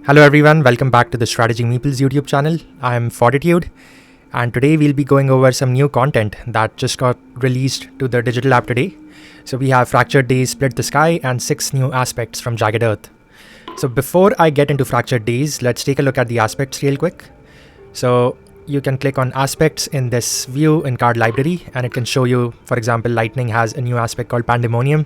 Hello everyone, welcome back to the Strategy Meeples YouTube channel. I'm Fortitude, and today we'll be going over some new content that just got released to the digital app today. So we have Fractured Days, Split the Sky, and 6 new aspects from Jagged Earth. So before I get into Fractured Days, let's take a look at the aspects real quick. So you can click on aspects in this view in card library, and it can show you, for example, Lightning has a new aspect called Pandemonium,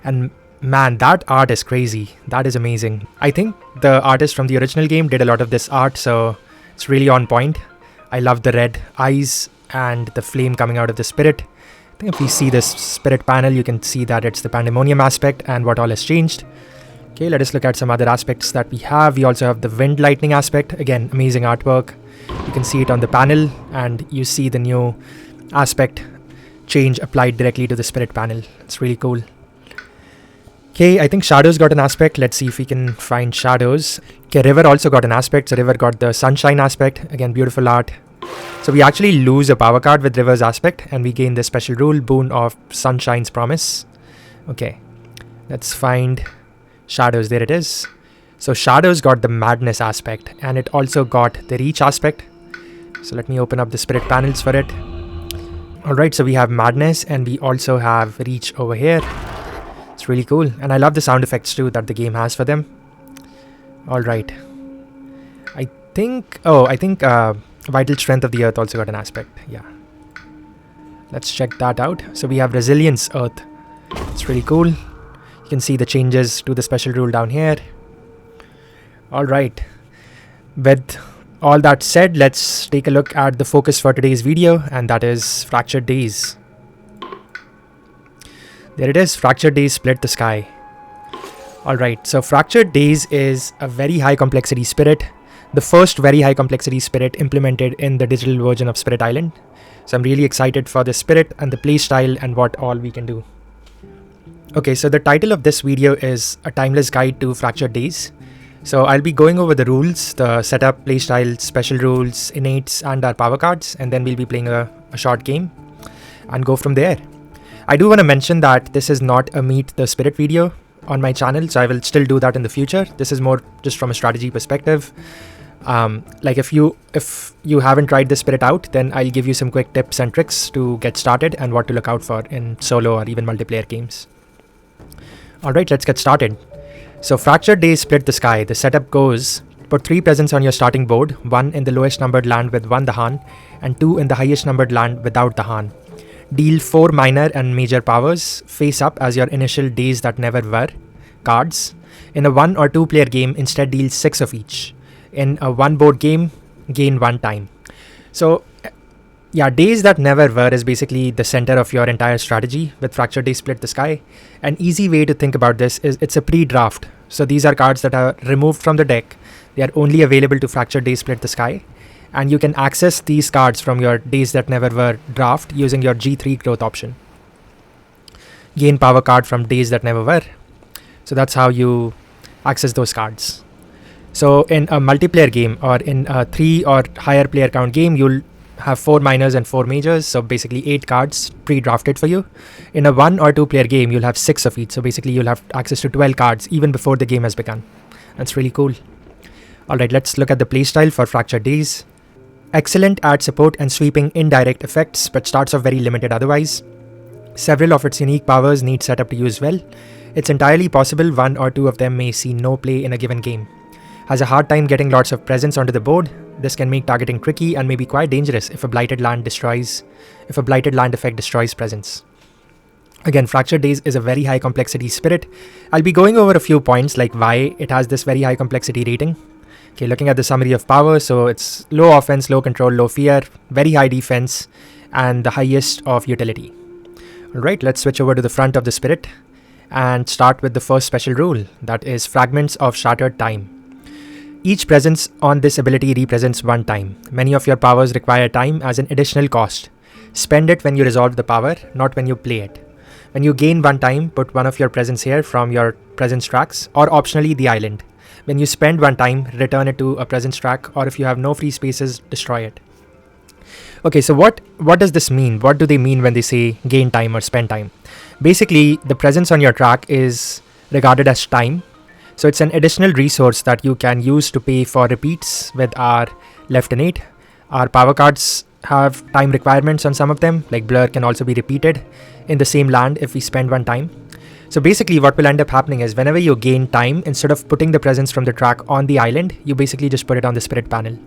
and man, that art is crazy. That is amazing. I think the artist from the original game did a lot of this art, so it's really on point. I love the red eyes and the flame coming out of the spirit. I think if we see this spirit panel, you can see that it's the Pandemonium aspect and what all has changed. Okay, let us look at some other aspects that we have. We also have the wind lightning aspect. Again, amazing artwork. You can see it on the panel, and you see the new aspect change applied directly to the spirit panel. It's really cool. Okay, I think Shadows got an aspect. Let's see if we can find Shadows. Okay, River also got an aspect. So River got the Sunshine aspect. Again, beautiful art. So we actually lose a power card with River's aspect, and we gain the special rule, Boon of Sunshine's Promise. Okay, let's find Shadows. There it is. So Shadows got the Madness aspect, and it also got the Reach aspect. So let me open up the spirit panels for it. Alright, so we have Madness, and we also have Reach over here. It's really cool, and I love the sound effects too that the game has for them. Alright. I think Vital Strength of the Earth also got an aspect. Yeah. Let's check that out. So we have Resilience Earth. It's really cool. You can see the changes to the special rule down here. Alright. With all that said, let's take a look at the focus for today's video, and that is Fractured Days. There it is, Fractured Days, Split the Sky. Alright, so Fractured Days is a very high complexity spirit. The first very high complexity spirit implemented in the digital version of Spirit Island. So I'm really excited for this spirit and the playstyle and what all we can do. Okay, so the title of this video is A Timeless Guide to Fractured Days. So I'll be going over the rules, the setup, playstyle, special rules, innates, and our power cards, and then we'll be playing a short game and go from there. I do want to mention that this is not a Meet the Spirit video on my channel, so I will still do that in the future. This is more just from a strategy perspective. Like if you haven't tried the spirit out, then I'll give you some quick tips and tricks to get started and what to look out for in solo or even multiplayer games. Alright, let's get started. So Fractured Days, Split the Sky. The setup goes: put 3 presents on your starting board, 1 in the lowest numbered land with 1 Dahan, and 2 in the highest numbered land without Dahan. Deal 4 minor and major powers face up as your initial Days That Never Were cards. In a 1 or 2 player game, instead deal 6 of each. In a 1 board game, gain 1 time. So yeah, Days That Never Were is basically the center of your entire strategy with Fractured Days, Split the Sky. An easy way to think about this is it's a pre-draft. So these are cards that are removed from the deck. They are only available to Fractured Days, Split the Sky. And you can access these cards from your Days That Never Were draft using your G3 growth option. Gain power card from Days That Never Were. So that's how you access those cards. So in a multiplayer game or in a 3 or higher player count game, you'll have 4 minors and 4 majors. So basically 8 cards pre-drafted for you. In a 1 or 2 player game, you'll have 6 of each. So basically you'll have access to 12 cards even before the game has begun. That's really cool. Alright, let's look at the playstyle for Fractured Days. Excellent at support and sweeping indirect effects, but starts off very limited otherwise. Several of its unique powers need setup to use well. It's entirely possible 1 or 2 of them may see no play in a given game. Has a hard time getting lots of presence onto the board. This can make targeting tricky and may be quite dangerous if a blighted land effect destroys presence. Again, Fractured Days is a very high complexity spirit. I'll be going over a few points like why it has this very high complexity rating. Okay, looking at the summary of power, so it's low offense, low control, low fear, very high defense, and the highest of utility. Alright, let's switch over to the front of the spirit and start with the first special rule, that is Fragments of Shattered Time. Each presence on this ability represents 1 time. Many of your powers require time as an additional cost. Spend it when you resolve the power, not when you play it. When you gain 1 time, put 1 of your presents here from your presence tracks, or optionally the island. When you spend 1 time, return it to a presence track, or if you have no free spaces, destroy it. Okay, so what does this mean? What do they mean when they say gain time or spend time? Basically, the presence on your track is regarded as time. So it's an additional resource that you can use to pay for repeats with our left innate. Our power cards have time requirements on some of them, like Blur can also be repeated in the same land if we spend one time. So basically what will end up happening is whenever you gain time, instead of putting the presence from the track on the island, you basically just put it on the spirit panel.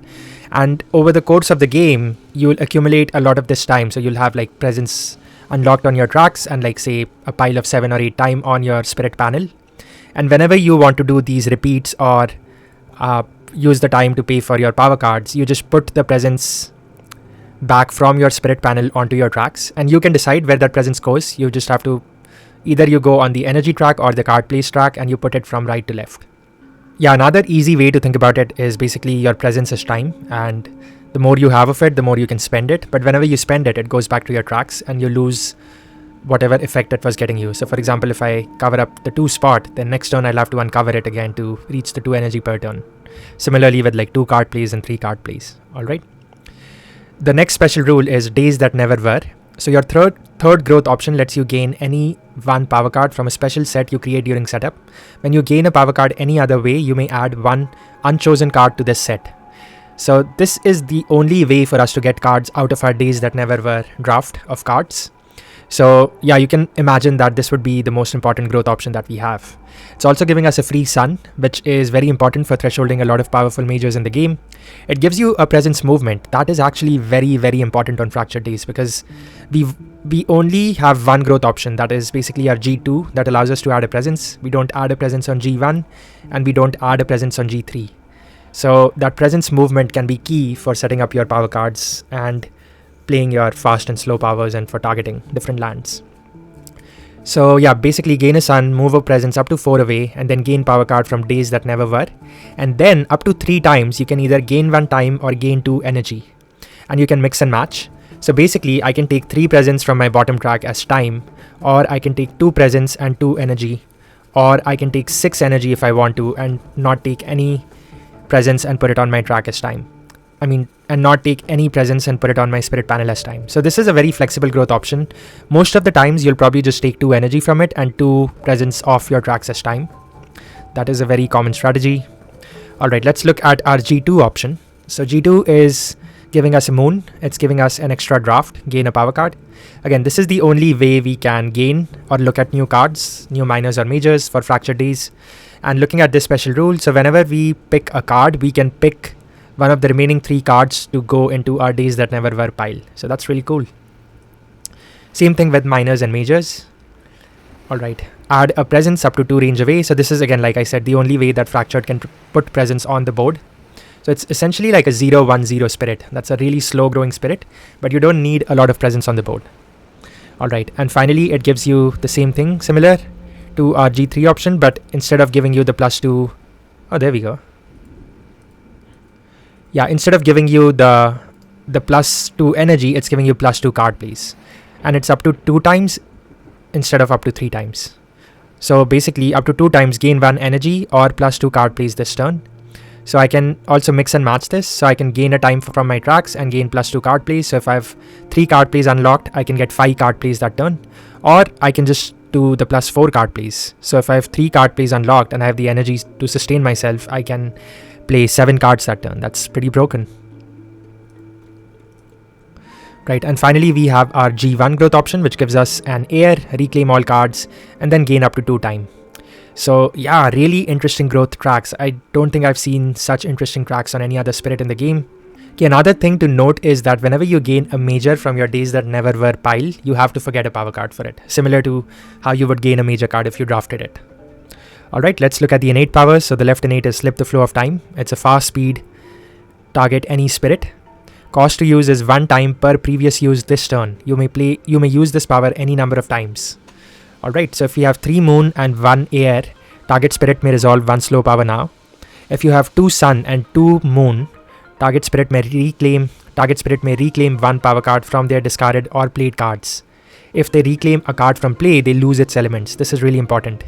And over the course of the game, you'll accumulate a lot of this time. So you'll have like presence unlocked on your tracks and like say a pile of 7 or 8 time on your spirit panel. And whenever you want to do these repeats or use the time to pay for your power cards, you just put the presence back from your spirit panel onto your tracks, and you can decide where that presence goes. You just have to either you go on the energy track or the card place track and you put it from right to left. Yeah, another easy way to think about it is basically your presence is time, and the more you have of it, the more you can spend it. But whenever you spend it, it goes back to your tracks and you lose whatever effect it was getting you. So for example, if I cover up the 2 spot, then next turn I'll have to uncover it again to reach the 2 energy per turn. Similarly with like 2 card plays and 3 card plays. Alright. The next special rule is days that never were. So your third growth option lets you gain any one power card from a special set you create during setup. When you gain a power card any other way, you may add one unchosen card to this set. So this is the only way for us to get cards out of our days that never were draft of cards. So yeah, you can imagine that this would be the most important growth option that we have. It's also giving us a free sun, which is very important for thresholding a lot of powerful mages in the game. It gives you a presence movement. That is actually very, very important on Fractured Days because we only have one growth option, that is basically our G2 that allows us to add a presence. We don't add a presence on G1 and we don't add a presence on G3. So that presence movement can be key for setting up your power cards and playing your fast and slow powers and for targeting different lands. So yeah, basically gain a sun, move a presence up to 4 away, and then gain power card from days that never were. And then up to 3 times, you can either gain 1 time or gain 2 energy. And you can mix and match. So basically, I can take 3 presence from my bottom track as time, or I can take 2 presence and 2 energy, or I can take 6 energy if I want to and not take any presence and put it on my track as time. And not take any presence and put it on my spirit panel as time. So this is a very flexible growth option. Most of the times you'll probably just take 2 energy from it and 2 presence off your tracks as time. That is a very common strategy. Alright, let's look at our G2 option. So G2 is giving us a moon. It's giving us an extra draft, gain a power card. Again, this is the only way we can gain or look at new cards, new minors or majors for Fractured Days. And looking at this special rule, so whenever we pick a card, we can pick one of the remaining 3 cards to go into our days that never were pile. So that's really cool. Same thing with minors and majors. Alright, add a presence up to 2 range away. So this is again, like I said, the only way that Fractured can put presence on the board. So it's essentially like a 0-1-0 spirit. That's a really slow growing spirit, but you don't need a lot of presence on the board. Alright, and finally it gives you the same thing, similar to our G3 option, but instead of giving you the +2, oh there we go. Yeah, instead of giving you the +2 energy, it's giving you +2 card plays. And it's up to 2 times instead of up to 3 times. So basically up to 2 times gain 1 energy or +2 card plays this turn. So I can also mix and match this. So I can gain a time from my tracks and gain +2 card plays. So if I have 3 card plays unlocked, I can get 5 card plays that turn. Or I can just do the +4 card plays. So if I have 3 card plays unlocked and I have the energy to sustain myself, I can play 7 cards that turn. That's pretty broken. Right, and finally we have our G1 growth option, which gives us an air, reclaim all cards, and then gain up to 2 time. So yeah, really interesting growth tracks. I don't think I've seen such interesting tracks on any other spirit in the game. Okay, another thing to note is that whenever you gain a major from your days that never were pile, you have to forget a power card for it, similar to how you would gain a major card if you drafted it. Alright, let's look at the innate powers. So the left innate is slip the flow of time. It's a fast speed, target any spirit. Cost to use is 1 time per previous use this turn. You may use this power any number of times. Alright, so if you have 3 moon and 1 air, target spirit may resolve 1 slow power now. If you have 2 sun and 2 moon, target spirit may reclaim 1 power card from their discarded or played cards. If they reclaim a card from play, they lose its elements. This is really important.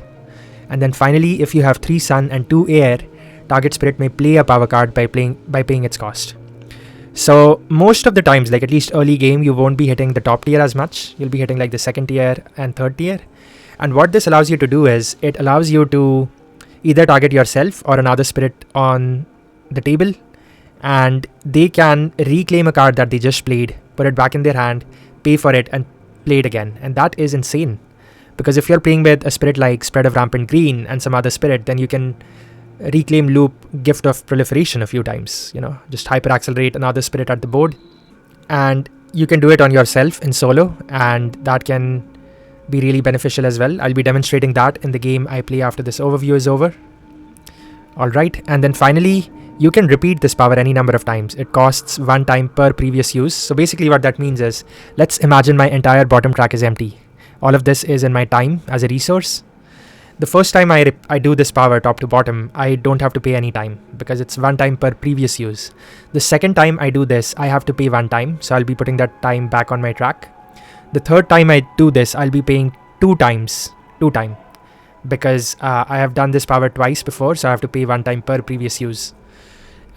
And then finally, if you have 3 sun and 2 air, target spirit may play a power card by paying its cost. So most of the times, like at least early game, you won't be hitting the top tier as much. You'll be hitting like the 2nd tier and 3rd tier. And what this allows you to do is, it allows you to either target yourself or another spirit on the table, and they can reclaim a card that they just played, put it back in their hand, pay for it, and play it again. And that is insane. Because if you're playing with a spirit like Spread of Rampant Green and some other spirit, then you can reclaim loop Gift of Proliferation a few times, just hyper accelerate another spirit at the board. And you can do it on yourself in solo, and that can be really beneficial as well. I'll be demonstrating that in the game I play after this overview is over. Alright, and then finally, you can repeat this power any number of times. It costs 1 time per previous use. So basically what that means is, let's imagine my entire bottom track is empty. All of this is in my time as a resource. The first time I do this power top to bottom, I don't have to pay any time because it's 1 time per previous use. The second time I do this, I have to pay 1 time. So I'll be putting that time back on my track. The third time I do this, I'll be paying 2 times. 2 time. Because I have done this power twice before, so I have to pay 1 time per previous use.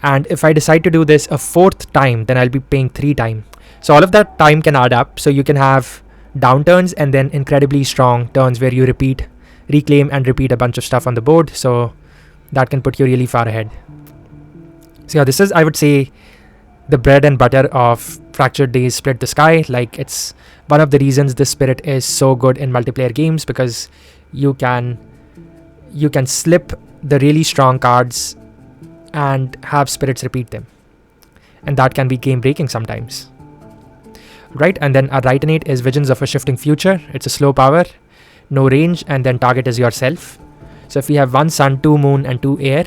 And if I decide to do this a 4th time, then I'll be paying 3 time. So all of that time can add up. So you can have downturns and then incredibly strong turns where you reclaim and repeat a bunch of stuff on the board. So that can put you really far ahead. So yeah, this is, I would say, the bread and butter of Fractured Days Split the Sky. Like, it's one of the reasons this spirit is so good in multiplayer games, because you can slip the really strong cards and have spirits repeat them. And that can be game breaking sometimes. Right, and then our right innate is Visions of a Shifting Future. It's a slow power, no range, and then target is yourself. So if we have 1 sun, 2 moon, and 2 air,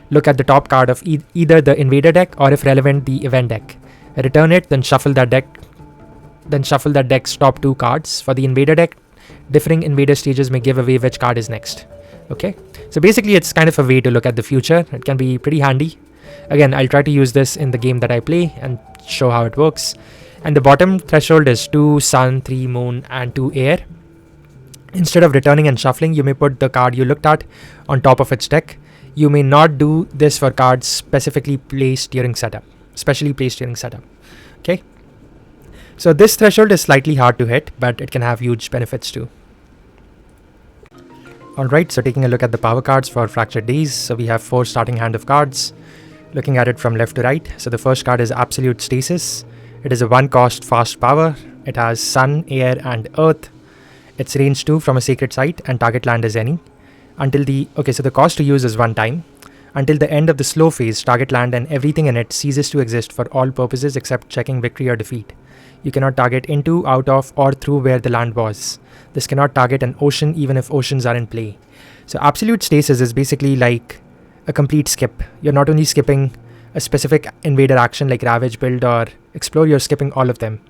look at the top card of either the invader deck or, if relevant, the event deck. Return it, then shuffle that deck's top 2 cards. For the invader deck, differing invader stages may give away which card is next. Okay, so basically it's kind of a way to look at the future. It can be pretty handy. Again, I'll try to use this in the game that I play and show how it works. And the bottom threshold is 2 sun, 3 moon, and 2 air. Instead of returning and shuffling, you may put the card you looked at on top of its deck. You may not do this for cards specially placed during setup. Okay. So this threshold is slightly hard to hit, but it can have huge benefits too. Alright, so taking a look at the power cards for Fractured Days. So we have 4 starting hand of cards. Looking at it from left to right. So the first card is Absolute Stasis. It is a 1-cost fast power. It has sun, air, and earth. It's range 2 from a sacred site, and target land is any. So the cost to use is 1 time. Until the end of the slow phase, target land and everything in it ceases to exist for all purposes except checking victory or defeat. You cannot target into, out of, or through where the land was. This cannot target an ocean even if oceans are in play. So Absolute Stasis is basically like a complete skip. You're not only skipping a specific invader action like Ravage, Build, or Explore, you're skipping all of them.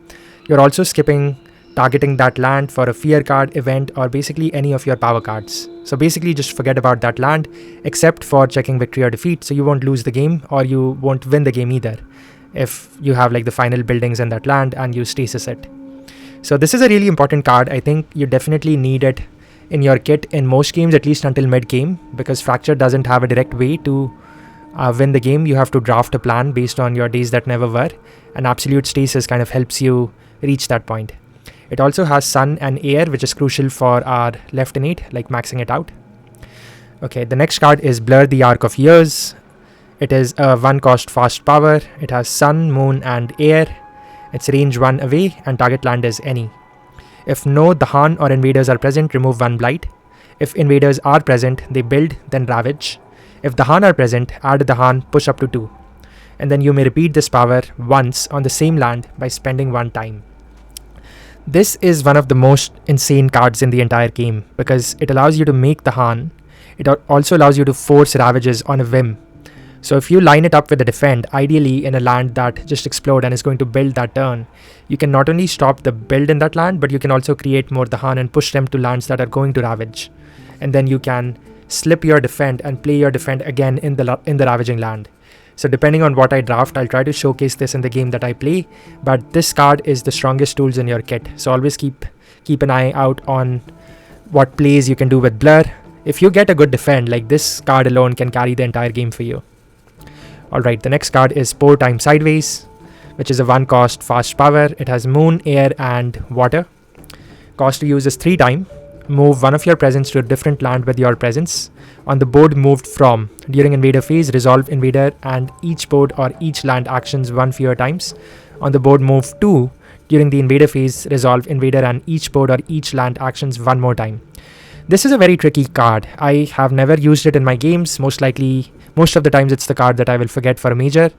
You're also skipping targeting that land for a fear card, event, or basically any of your power cards. So basically just forget about that land except for checking victory or defeat, so you won't lose the game, or you won't win the game either if you have like the final buildings in that land and you stasis it. So this is a really important card. I think you definitely need it in your kit in most games, at least until mid game, because Fracture doesn't have a direct way to win the game. You have to draft a plan based on your days that never were, and Absolute Stasis kind of helps you reach that point. It also has sun and air, which is crucial for our left innate, like maxing it out. Okay, the next card is Blur the Arc of Years. It is a 1-cost fast power. It has sun, moon, and air. It's range 1 away, and target land is any. If no Dahan or invaders are present, remove 1 blight. If invaders are present, they build, then ravage. If Dahan are present, add a Dahan, push up to 2. And then you may repeat this power once on the same land by spending 1 time. This is one of the most insane cards in the entire game because it allows you to make Dahan. It also allows you to force ravages on a whim. So if you line it up with a defend, ideally in a land that just explode and is going to build that turn, you can not only stop the build in that land, but you can also create more Dahan and push them to lands that are going to ravage. And then you can slip your defend and play your defend again in the ravaging land. So depending on what I draft, I'll try to showcase this in the game that I play, but this card is the strongest tools in your kit. So always keep an eye out on what plays you can do with Blur. If you get a good defend, like this card alone can carry the entire game for you. Alright, the next card is Pour Time Sideways, which is a 1-cost fast power. It has moon, air, and water. Cost to use is 3 time. move one of your presence to a different land with your presence on the board moved from. During invader phase, resolve invader and each board or each land actions one fewer times. On the board move 2, during the invader phase, resolve invader and each board or each land actions one more time. This is a very tricky card. I have never used it in my games. Most of the times it's the card that I will forget for a major.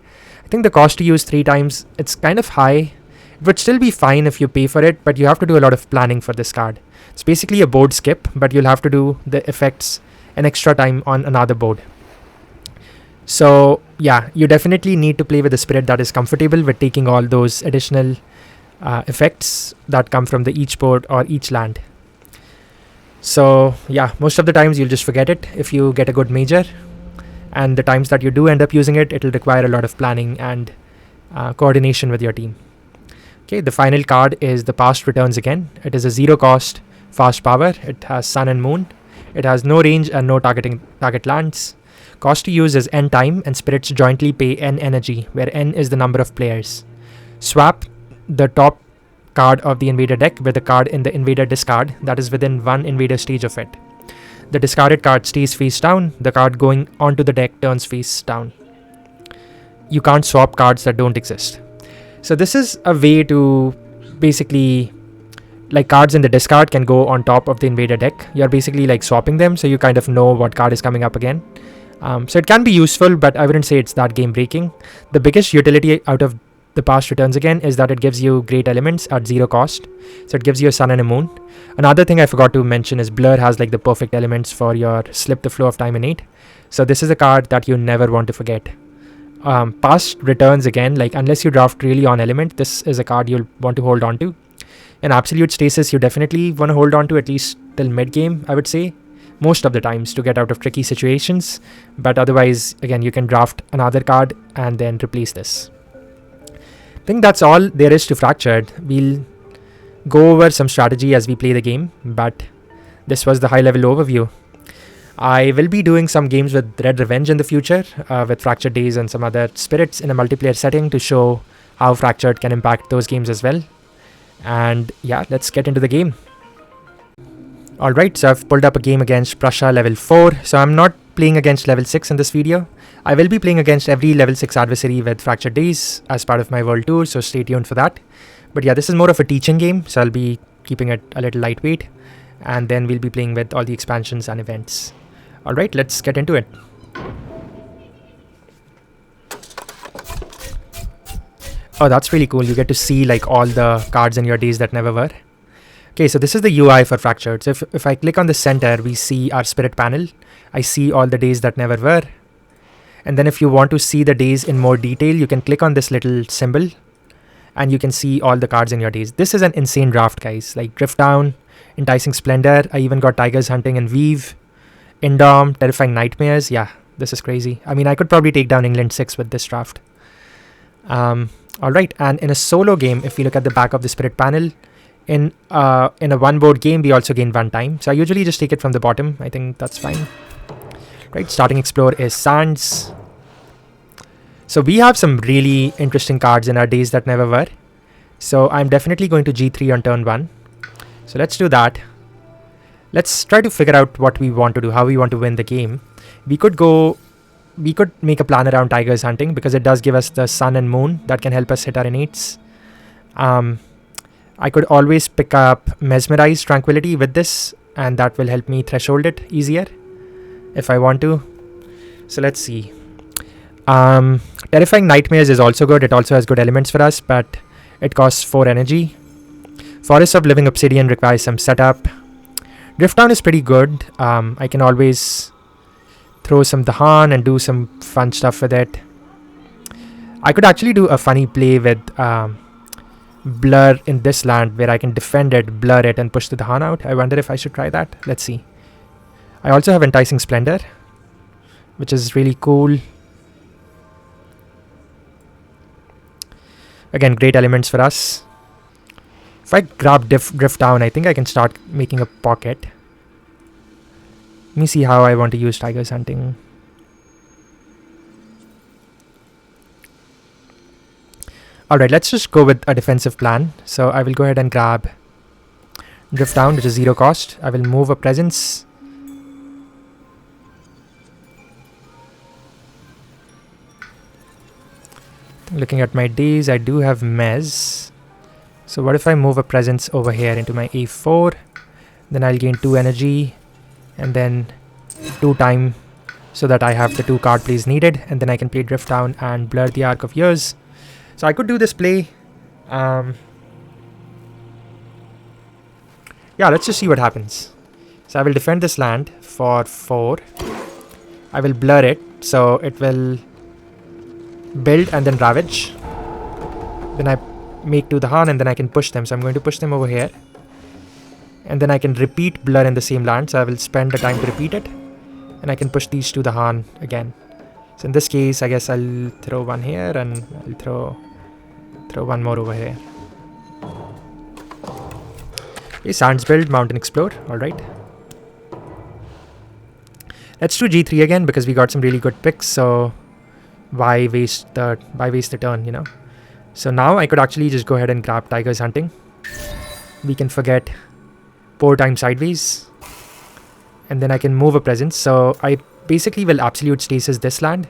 I think the cost to use 3 times, it's kind of high. It would still be fine if you pay for it, but you have to do a lot of planning for this card. It's basically a board skip, but you'll have to do the effects an extra time on another board. So yeah, you definitely need to play with a spirit that is comfortable with taking all those additional effects that come from the each board or each land. So yeah, most of the times you'll just forget it if you get a good major, and the times that you do end up using it, it'll require a lot of planning and coordination with your team. Okay, the final card is the Past Returns again. It is a 0 cost fast power. It has Sun and Moon. It has no range and no target lands. Cost to use is N time, and spirits jointly pay N energy, where N is the number of players. Swap the top card of the invader deck with a card in the invader discard that is within one invader stage of it. The discarded card stays face down. The card going onto the deck turns face down. You can't swap cards that don't exist. So this is a way to basically, like, cards in the discard can go on top of the invader deck. You're basically like swapping them, so you kind of know what card is coming up again. So it can be useful, but I wouldn't say it's that game breaking. The biggest utility out of the Past Returns again is that it gives you great elements at 0 cost. So it gives you a Sun and a Moon. Another thing I forgot to mention is Blur has like the perfect elements for your Slip the Flow of Time Innate. So this is a card that you never want to forget. Past Returns again, like unless you draft really on element, this is a card you'll want to hold on to. In Absolute Stasis, you definitely want to hold on to at least till mid game, I would say, most of the times, to get out of tricky situations. But otherwise, again, you can draft another card and then replace this. I think that's all there is to Fractured. We'll go over some strategy as we play the game, but this was the high level overview. I will be doing some games with Red Revenge in the future, with Fractured Days and some other spirits in a multiplayer setting to show how Fractured can impact those games as well. And yeah, let's get into the game. Alright, so I've pulled up a game against Prussia level 4. So I'm not playing against level 6 in this video. I will be playing against every level 6 adversary with Fractured Days as part of my world tour, so stay tuned for that. But yeah, this is more of a teaching game, so I'll be keeping it a little lightweight. And then we'll be playing with all the expansions and events. Alright, let's get into it. Oh, that's really cool. You get to see like all the cards in your days that never were. Okay, so this is the UI for Fractured. So if I click on the center, we see our spirit panel. I see all the days that never were. And then if you want to see the days in more detail, you can click on this little symbol and you can see all the cards in your days. This is an insane draft, guys. Like Drift Down, Enticing Splendor. I even got Tigers Hunting and Weave, Indom, Terrifying Nightmares. Yeah, this is crazy. I mean, I could probably take down England 6 with this draft. Alright, and in a solo game, if you look at the back of the spirit panel, in a one board game, we also gain 1 time. So I usually just take it from the bottom. I think that's fine. Right, starting Explore is Sands. So we have some really interesting cards in our days that never were. So I'm definitely going to G3 on turn 1. So let's do that. Let's try to figure out what we want to do, how we want to win the game. We could make a plan around Tigers Hunting because it does give us the Sun and Moon that can help us hit our innates. I could always pick up Mesmerize Tranquility with this, and that will help me threshold it easier if I want to. So let's see. Terrifying Nightmares is also good. It also has good elements for us, but it costs 4 energy. Forest of Living Obsidian requires some setup. Drift Down is pretty good. I can always throw some Dahan and do some fun stuff with it. I could actually do a funny play with Blur in this land where I can defend it, blur it, and push the Dahan out. I wonder if I should try that. Let's see. I also have Enticing Splendor, which is really cool. Again, great elements for us. If I grab Drift Down, I think I can start making a pocket. Let me see how I want to use Tigers Hunting. Alright, let's just go with a defensive plan. So I will go ahead and grab Drift down, which is 0 cost. I will move a presence. Looking at my days, I do have Mez. So what if I move a presence over here into my A4? Then I'll gain 2 energy and then 2 time so that I have the 2 card plays needed, and then I can play Drift Down and Blur the Arc of Years. So I could do this play. Yeah, let's just see what happens. So I will defend this land for 4. I will blur it, so it will build and then ravage. Then I make to the Han and then I can push them. So I'm going to push them over here. And then I can repeat blur in the same land. So I will spend the time to repeat it. And I can push these to the Han again. So in this case, I guess I'll throw one here and I'll throw one more over here. Okay, Sands build, Mountain Explore. Alright. Let's do G3 again because we got some really good picks. So why waste the turn, you know? So now I could actually just go ahead and grab Tiger's Hunting. We can forget Pour Time Sideways. And then I can move a presence. So I basically will absolute stasis this land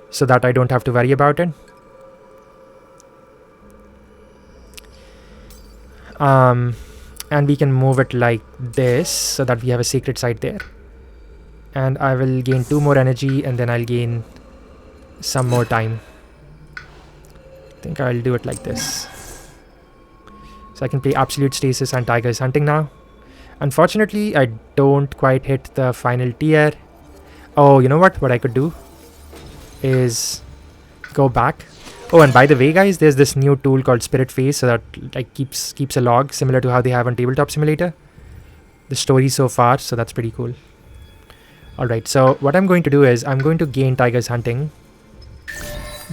so that I don't have to worry about it. And we can move it like this so that we have a sacred site there. And I will gain 2 more energy and then I'll gain some more time. I think I'll do it like this. So I can play Absolute Stasis and Tiger's Hunting now. Unfortunately, I don't quite hit the final tier. Oh, you know what? What I could do is go back. Oh, and by the way, guys, there's this new tool called Spirit Phase, so that like keeps a log similar to how they have on Tabletop Simulator. The story so far, so that's pretty cool. Alright, so what I'm going to do is I'm going to gain Tiger's Hunting.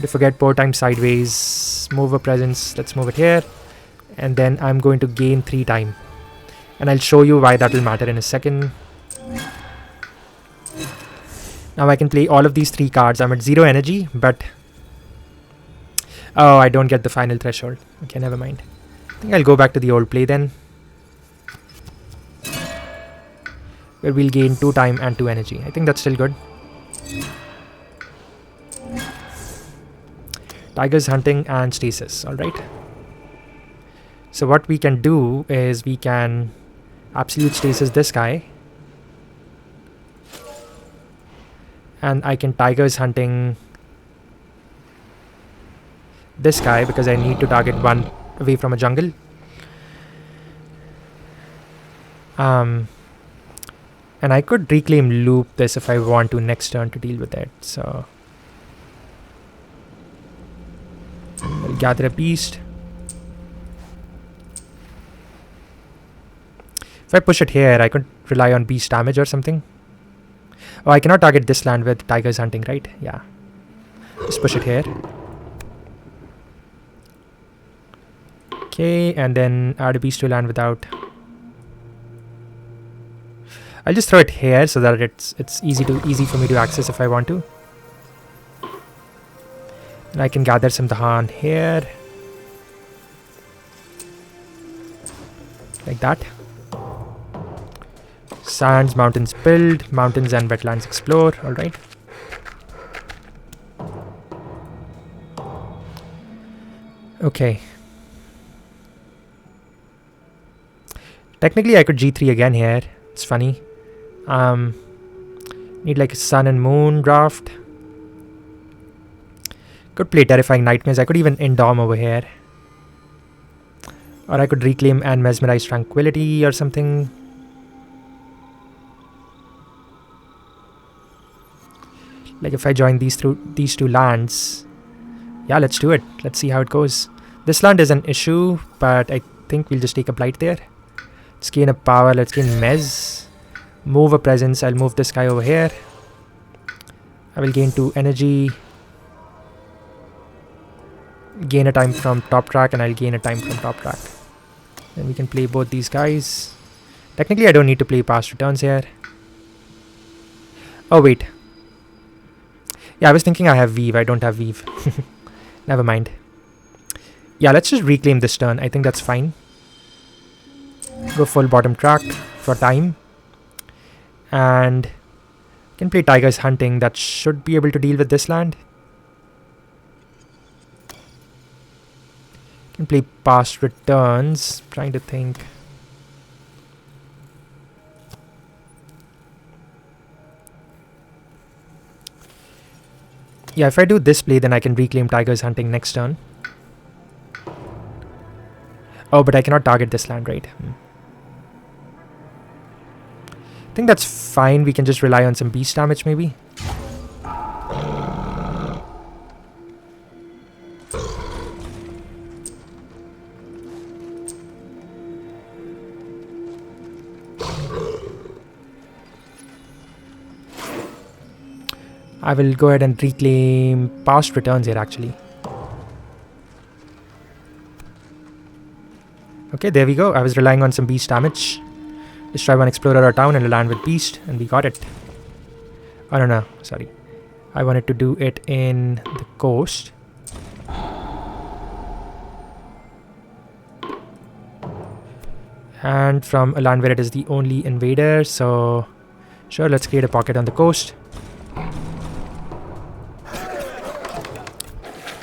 To forget Pour Time Sideways, move a presence, let's move it here. And then I'm going to gain 3 time. And I'll show you why that will matter in a second. Now I can play all of these 3 cards. I'm at 0 energy, but... Oh, I don't get the final threshold. Okay, never mind. I think I'll go back to the old play then. Where we'll gain 2 time and 2 energy. I think that's still good. Tiger's Hunting and Stasis, alright. So what we can do is we can Absolute Stasis this guy. And I can Tiger's Hunting this guy because I need to target one away from a jungle. And I could Reclaim Loop this if I want to next turn to deal with it. So I'll gather a beast. If I push it here, I could rely on beast damage or something. Oh, I cannot target this land with Tiger's Hunting, right? Yeah. Just push it here. Okay, and then add a beast to land without... I'll just throw it here so that it's easy for me to access if I want to. And I can gather some Dahan here. Like that. Sands, mountains build, mountains and wetlands explore, alright. Okay. Technically I could G3 again here. It's funny. Need like a sun and moon draft. Could play Terrifying Nightmares. I could even Indom over here. Or I could Reclaim and Mesmerize Tranquility or something. Like if I join these two lands. Yeah, let's do it. Let's see how it goes. This land is an issue, but I think we'll just take a blight there. Let's gain a power. Let's gain Mez. Move a presence. I'll move this guy over here. I will gain 2 energy. Gain a time from top track, and I'll gain a time from top track. Then we can play both these guys. Technically, I don't need to play past returns here. Oh, wait. Yeah, I was thinking I have Weave. I don't have Weave. Never mind. Yeah, let's just reclaim this turn. I think that's fine. Go full bottom track for time. And can play Tiger's Hunting. That should be able to deal with this land. Can play Past Returns. Trying to think. Yeah, if I do this play, then I can reclaim Tiger's Hunting next turn. Oh, but I cannot target this land, right? I think that's fine. We can just rely on some beast damage, maybe. I will go ahead and reclaim Past Returns here, actually. Okay, there we go. I was relying on some beast damage. Destroy one explorer or town and land with beast, and we got it. Oh, no, sorry. I wanted to do it in the coast. And from a land where it is the only invader, so sure, let's create a pocket on the coast.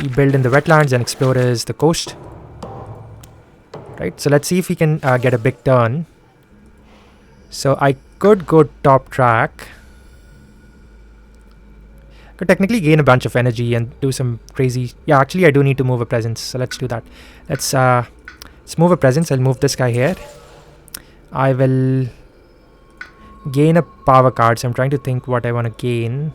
We build in the wetlands and explorers the coast. Right, so let's see if we can get a big turn. So I could go top track. Could technically gain a bunch of energy and do some crazy... Yeah, actually I do need to move a presence, so let's do that. Let's move a presence. I'll move this guy here. I will gain a power card, so I'm trying to think what I want to gain.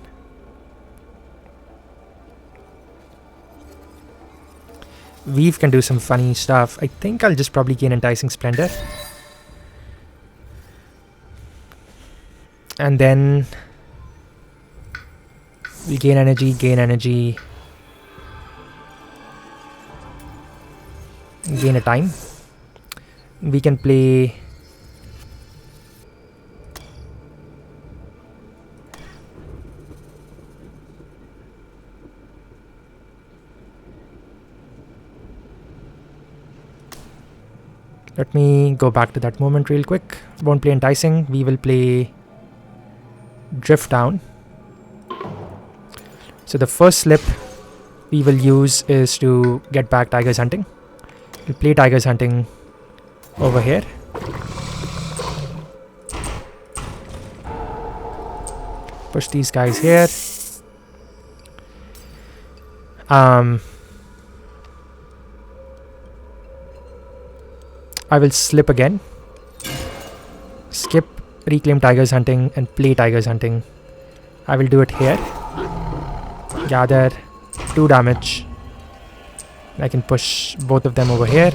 Weave can do some funny stuff. I think I'll just probably gain Enticing Splendor. And then we gain energy, gain a time. We can play let me go back to that moment real quick. Won't play Enticing. We will play Drift Down. So the first slip we will use is to get back Tiger's Hunting. We'll play Tiger's Hunting over here. Push these guys here. I will slip again. Skip, reclaim Tiger's Hunting and play Tiger's Hunting. I will do it here. Gather 2 damage. I can push both of them over here.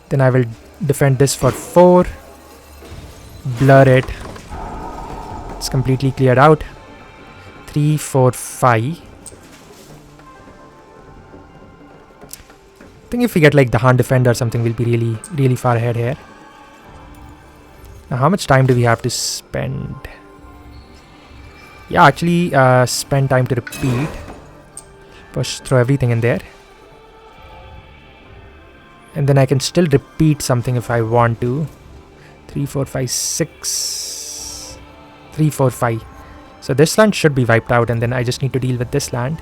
Then I will defend this for 4. Blur it. It's completely cleared out. 3, 4, 5. I think if we get like the Hand Defender or something, we'll be really far ahead here. Now, how much time do we have to spend? Yeah, actually spend time to repeat. Throw everything in there. And then I can still repeat something if I want to. 3, 4, 5, 6. 3, 4, 5. So this land should be wiped out, and then I just need to deal with this land.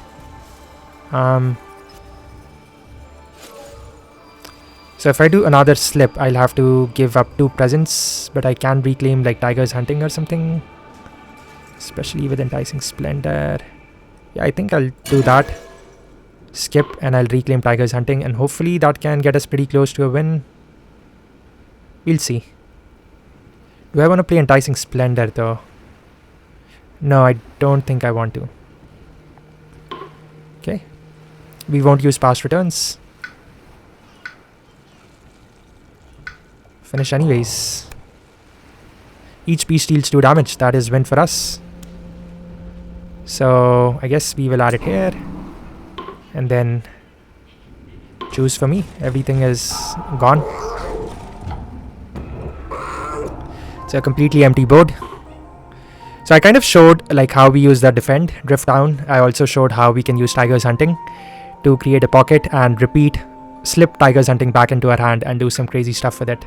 So if I do another slip, I'll have to give up 2 presents, but I can reclaim like Tiger's Hunting or something. Especially with Enticing Splendor. Yeah, I think I'll do that. Skip, and I'll reclaim Tiger's Hunting, and hopefully that can get us pretty close to a win. We'll see. Do I want to play Enticing Splendor though? No, I don't think I want to. Okay. We won't use Past Returns. Finish anyways. Each piece deals 2 damage. That is win for us. So I guess we will add it here. And then choose for me. Everything is gone. It's a completely empty board. So I kind of showed like how we use the defend, drift down. I also showed how we can use Tiger's Hunting to create a pocket and repeat, slip Tiger's Hunting back into our hand and do some crazy stuff with it.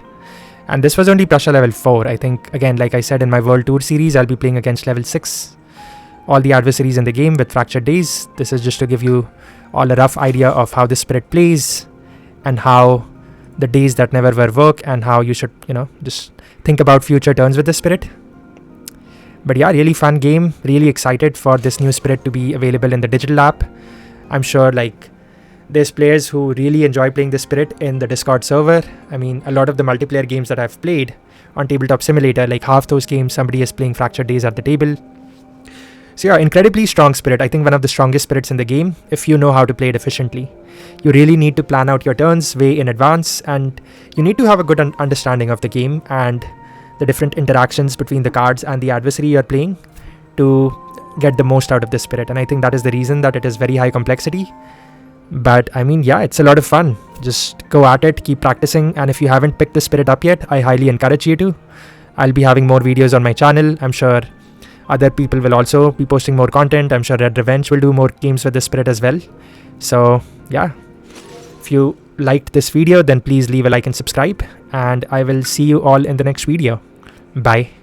And this was only Prussia level 4. I think, again, like I said in my World Tour series, I'll be playing against level 6. All the adversaries in the game with Fractured Days. This is just to give you all a rough idea of how this spirit plays and how the days that never were work and how you should, just think about future turns with the spirit. But yeah, really fun game. Really excited for this new spirit to be available in the digital app. I'm sure there's players who really enjoy playing this spirit in the Discord server. I mean, a lot of the multiplayer games that I've played on Tabletop Simulator, like half those games, somebody is playing Fractured Days at the table. So yeah, incredibly strong spirit. I think one of the strongest spirits in the game if you know how to play it efficiently. You really need to plan out your turns way in advance, and you need to have a good understanding of the game and the different interactions between the cards and the adversary you're playing to get the most out of this spirit. And I think that is the reason that it is very high complexity. But I mean, yeah, it's a lot of fun. Just go at it, keep practicing, and if you haven't picked the spirit up yet, I highly encourage you to. I'll be having more videos on my channel. I'm sure other people will also be posting more content. I'm sure Red Revenge will do more games with this spirit as well. So yeah, if you liked this video, then please leave a like and subscribe, and I will see you all in the next video. Bye.